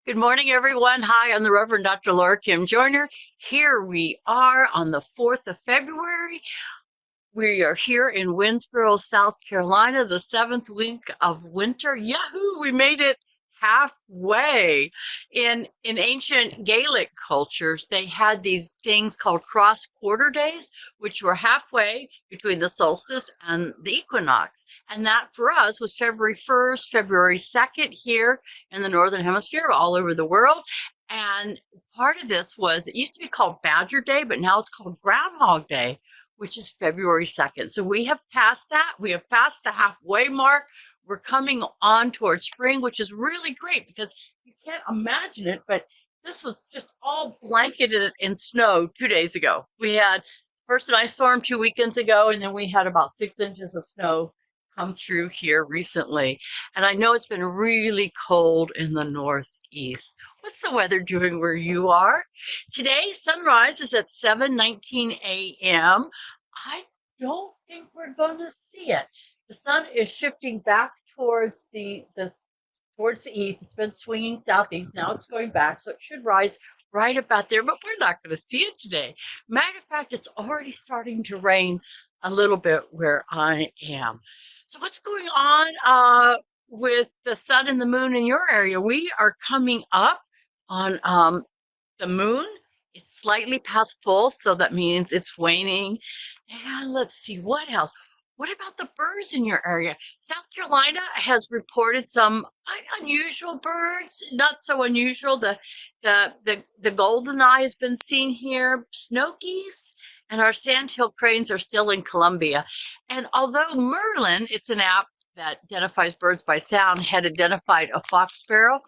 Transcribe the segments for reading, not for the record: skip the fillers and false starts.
Good morning, everyone. Hi, I'm the Reverend Dr. Laura Kim Joyner. Here we are on the 4th of February. We are here in Winnsboro, South Carolina, the seventh week of winter. Yahoo! We made it halfway. In ancient Gaelic cultures, they had these things called cross quarter days, which were halfway between the solstice and the equinox. And that for us was February 1st, February 2nd here in the Northern Hemisphere, all over the world. And part of this was, it used to be called Badger Day, but now it's called Groundhog Day, which is February 2nd. So we have passed that. We have passed the halfway mark. We're coming on towards spring, which is really great because you can't imagine it, but this was just all blanketed in snow 2 days ago. We had first an ice storm 2 weekends ago, and then we had about 6 inches of snow come through here recently. And I know it's been really cold in the Northeast. What's the weather doing where you are? Today, sunrise is at 7:19 a.m. I don't think we're going to see it. The sun is shifting back towards the east. It's been swinging southeast. Now it's going back, so it should rise right about there, but we're not going to see it today. Matter of fact, it's already starting to rain a little bit where I am. So what's going on with the sun and the moon in your area? We are coming up on the moon. It's slightly past full, so that means it's waning. And let's see what else. What about the birds in your area? South Carolina has reported some unusual birds, not so unusual. The golden eye has been seen here, snow geese, and our sandhill cranes are still in Columbia. And although Merlin, it's an app that identifies birds by sound, had identified a fox sparrow,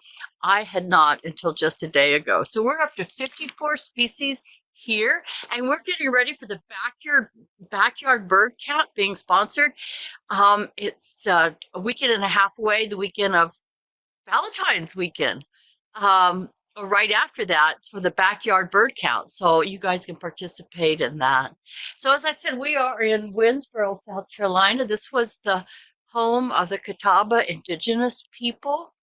I had not until just a day ago. So we're up to 54 species here, and we're getting ready for the backyard bird count being sponsored. It's a weekend and a half away, the weekend of Valentine's weekend. Right after that for the backyard bird count, so you guys can participate in that. So as I said, we are in Winnsboro, South Carolina. This was the home of the Catawba indigenous people.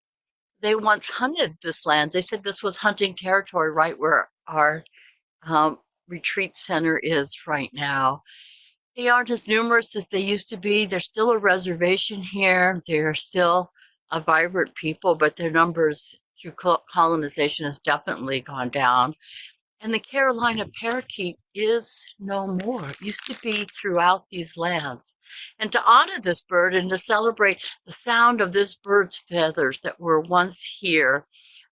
They once hunted this land. They said this was hunting territory right where our um, retreat center is right now. They aren't as numerous as they used to be. There's still a reservation here. They're still a vibrant people, but their numbers through colonization has definitely gone down. And the Carolina parakeet is no more. It used to be throughout these lands. And to honor this bird and to celebrate the sound of this bird's feathers that were once here,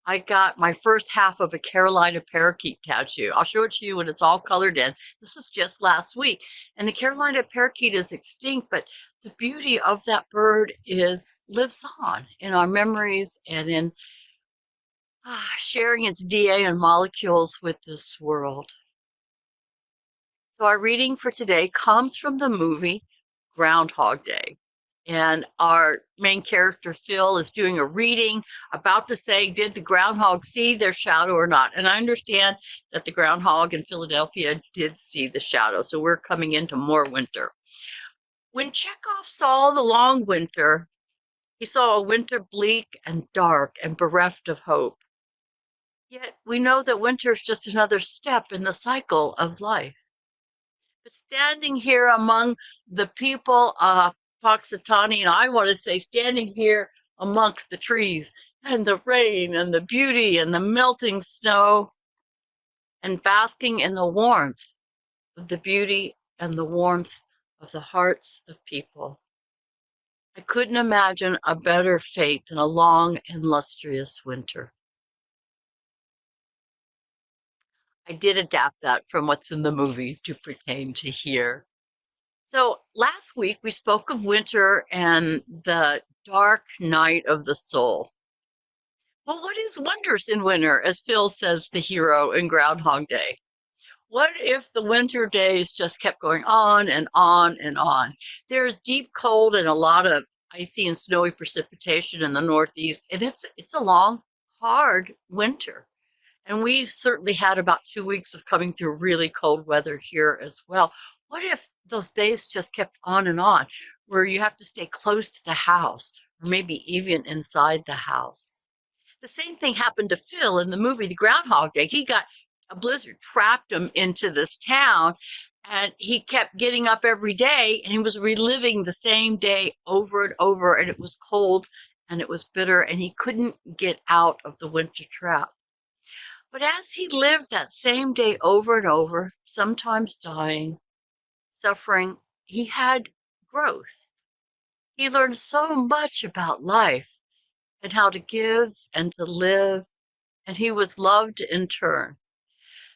I got my first half of a Carolina parakeet tattoo. I'll show it to you when it's all colored in. This was just last week. And the Carolina parakeet is extinct, but the beauty of that bird is lives on in our memories and in sharing its DNA and molecules with this world. So our reading for today comes from the movie Groundhog Day. And our main character, Phil, is doing a reading, about to say, did the groundhog see their shadow or not? And I understand that the groundhog in Philadelphia did see the shadow. So we're coming into more winter. When Chekhov saw the long winter, he saw a winter bleak and dark and bereft of hope. Yet we know that winter is just another step in the cycle of life. But standing here among the people of Poxitani, and I want to say standing here amongst the trees and the rain and the beauty and the melting snow and basking in the warmth of the beauty and the warmth of the hearts of people. I couldn't imagine a better fate than a long and lustrous winter. I did adapt that from what's in the movie to pertain to here. So last week we spoke of winter and the dark night of the soul. Well, what is wondrous in winter, as Phil says, the hero in Groundhog Day? What if the winter days just kept going on and on and on? There's deep cold and a lot of icy and snowy precipitation in the Northeast, and it's a long, hard winter. And we've certainly had about 2 weeks of coming through really cold weather here as well. What if those days just kept on and on, where you have to stay close to the house, or maybe even inside the house? The same thing happened to Phil in the movie The Groundhog Day. He got a blizzard, trapped him into this town, and he kept getting up every day and he was reliving the same day over and over, and it was cold and it was bitter and he couldn't get out of the winter trap. But as he lived that same day over and over, sometimes dying, suffering, he had growth. He learned so much about life and how to give and to live, and he was loved in turn.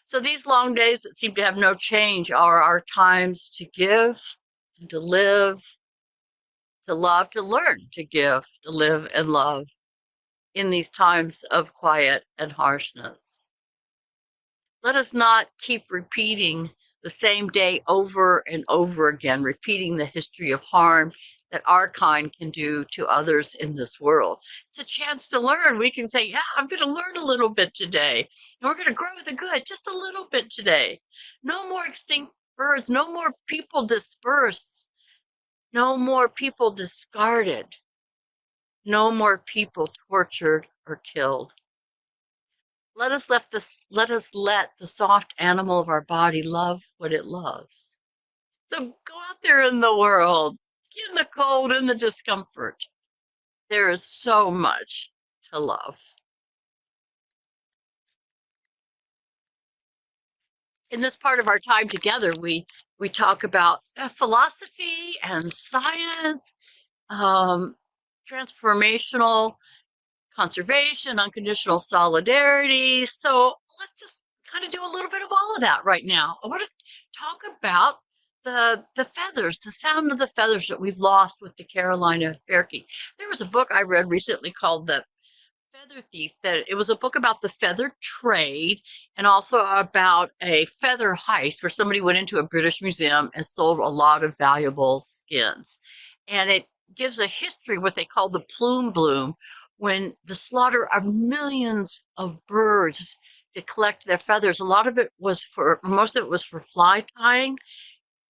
So these long days that seem to have no change are our times to give and to live, to love, to learn to give, to live and love in these times of quiet and harshness. Let us not keep repeating the same day over and over again, repeating the history of harm that our kind can do to others in this world. It's a chance to learn. We can say, yeah, I'm going to learn a little bit today. And we're going to grow the good just a little bit today. No more extinct birds, no more people dispersed, no more people discarded, no more people tortured or killed. Let us let the soft animal of our body love what it loves. So go out there in the world, in the cold, in the discomfort. There is so much to love. In this part of our time together, we talk about philosophy and science, um, transformational conservation, unconditional solidarity. So let's just kind of do a little bit of all of that right now. I want to talk about the feathers, the sound of the feathers that we've lost with the Carolina parakeet. There was a book I read recently called The Feather Thief. That it was a book about the feather trade and also about a feather heist where somebody went into a British museum and stole a lot of valuable skins. And it gives a history, what they call the plume bloom, when the slaughter of millions of birds to collect their feathers. A lot of it was for, most of it was for fly tying,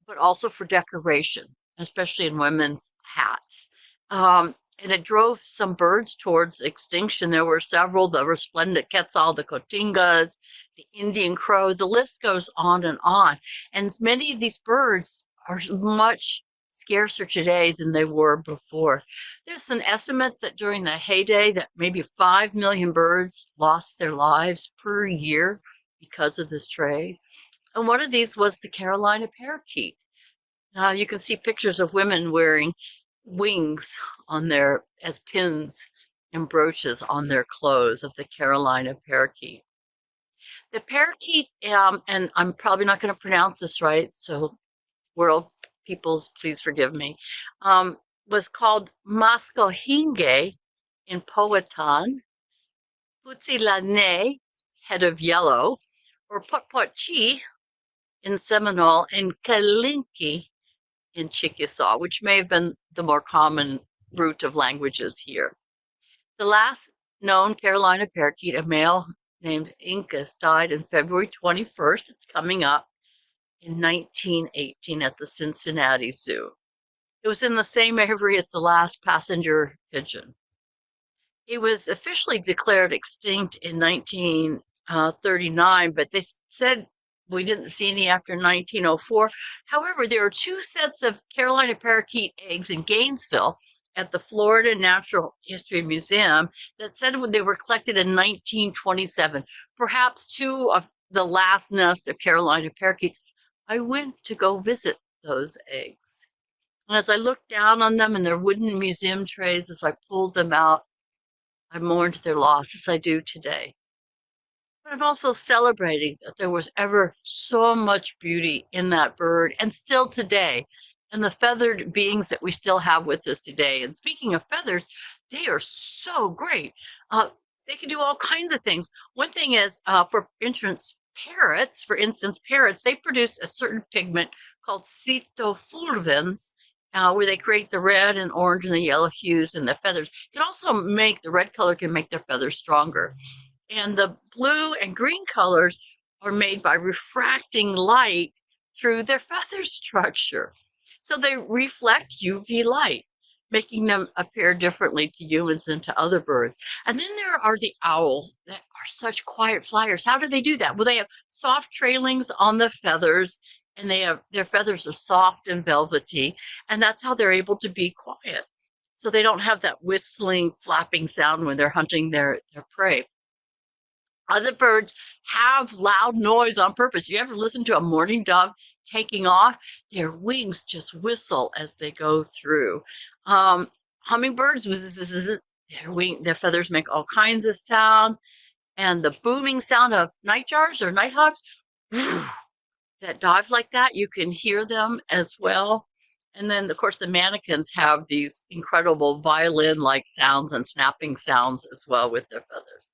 but also for decoration, especially in women's hats. And it drove some birds towards extinction. There were several, the resplendent quetzal, the cotingas, the Indian crow, the list goes on and on. And many of these birds are much scarcer today than they were before. There's an estimate that during the heyday that maybe 5 million birds lost their lives per year because of this trade. And one of these was the Carolina parakeet. You can see pictures of women wearing wings on their as pins and brooches on their clothes of the Carolina parakeet. The parakeet, and I'm probably not going to pronounce this right, so world peoples, please forgive me, was called Mascohinge in Powhatan, Putzilane, head of yellow, or Potpotchi in Seminole, and Kalinki in Chickasaw, which may have been the more common root of languages here. The last known Carolina parakeet, a male named Incas, died on February 21st. It's coming up in 1918 at the Cincinnati Zoo. It was in the same area as the last passenger pigeon. It was officially declared extinct in 1939, but they said we didn't see any after 1904. However, there are two sets of Carolina parakeet eggs in Gainesville at the Florida Natural History Museum that said they were collected in 1927, perhaps two of the last nest of Carolina parakeets. I went to go visit those eggs. And as I looked down on them in their wooden museum trays, as I pulled them out, I mourned their loss as I do today. But I'm also celebrating that there was ever so much beauty in that bird, and still today, and the feathered beings that we still have with us today. And speaking of feathers, they are so great. They can do all kinds of things. One thing is, for instance, parrots, they produce a certain pigment called cytofulvins, where they create the red and orange and the yellow hues in the feathers. Can also make the red color can make their feathers stronger. And the blue and green colors are made by refracting light through their feather structure. So they reflect UV light. making them appear differently to humans and to other birds. And then there are the owls that are such quiet flyers. How do they do that? Well, they have soft trailings on the feathers, and their feathers are soft and velvety, and that's how they're able to be quiet. So they don't have that whistling, flapping sound when they're hunting their prey. Other birds have loud noise on purpose. You ever listen to a mourning dove taking off? Their wings just whistle as they go through. Hummingbirds, their feathers make all kinds of sound, and the booming sound of nightjars or nighthawks that dive like that, you can hear them as well. And then, of course, the manakins have these incredible violin-like sounds and snapping sounds as well with their feathers.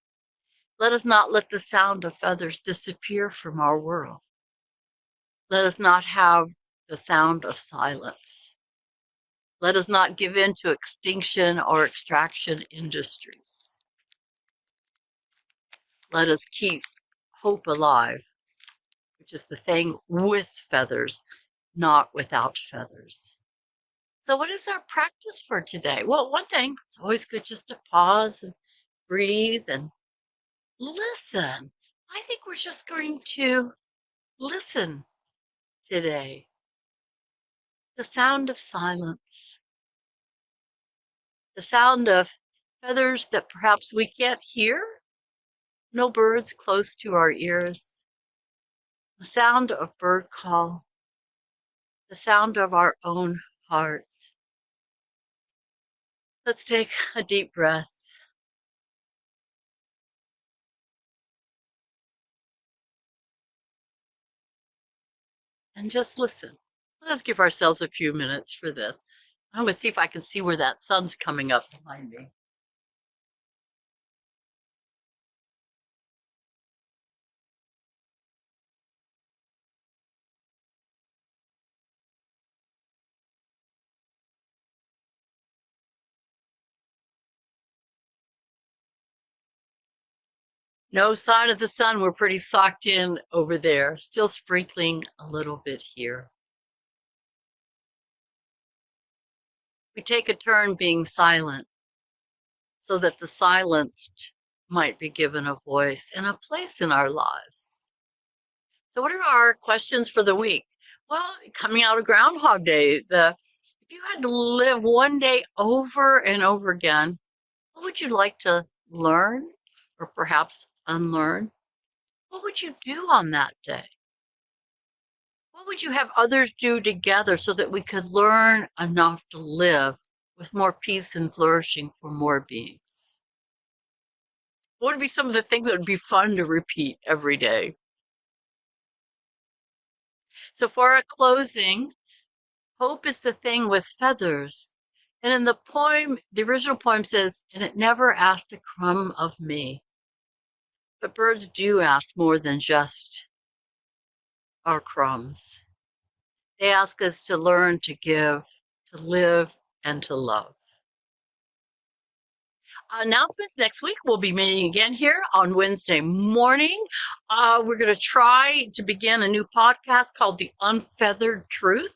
Let us not let the sound of feathers disappear from our world. Let us not have the sound of silence. Let us not give in to extinction or extraction industries. Let us keep hope alive, which is the thing with feathers, not without feathers. So, what is our practice for today? Well, one thing, it's always good just to pause and breathe and listen. I think we're just going to listen today. The sound of silence, the sound of feathers that perhaps we can't hear, no birds close to our ears, the sound of bird call, the sound of our own heart. Let's take a deep breath and just listen. Let's give ourselves a few minutes for this. I'm going to see if I can see where that sun's coming up behind me. No sign of the sun. We're pretty socked in over there, still sprinkling a little bit here. We take a turn being silent so that the silenced might be given a voice and a place in our lives. So, what are our questions for the week? Well, coming out of Groundhog Day, if you had to live one day over and over again, what would you like to learn or perhaps unlearn? What would you do on that day? What would you have others do together so that we could learn enough to live with more peace and flourishing for more beings? What would be some of the things that would be fun to repeat every day? So, for our closing, hope is the thing with feathers. And in the poem, the original poem says, and it never asked a crumb of me. But birds do ask more than just our crumbs. They ask us to learn to give, to live, and to love. Announcements next week. We'll be meeting again here on Wednesday morning. We're going to try to begin a new podcast called The Unfeathered Truth.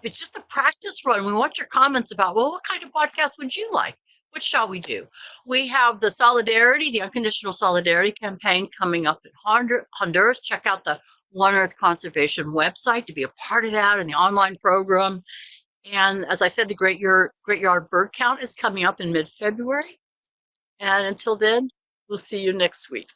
It's just a practice run. We want your comments about, well, what kind of podcast would you like? What shall we do? We have the Solidarity, the Unconditional Solidarity campaign coming up in Honduras. Check out the One Earth Conservation website to be a part of that and the online program. And as I said, the Great Yard Bird Count is coming up in mid-February. And until then, we'll see you next week.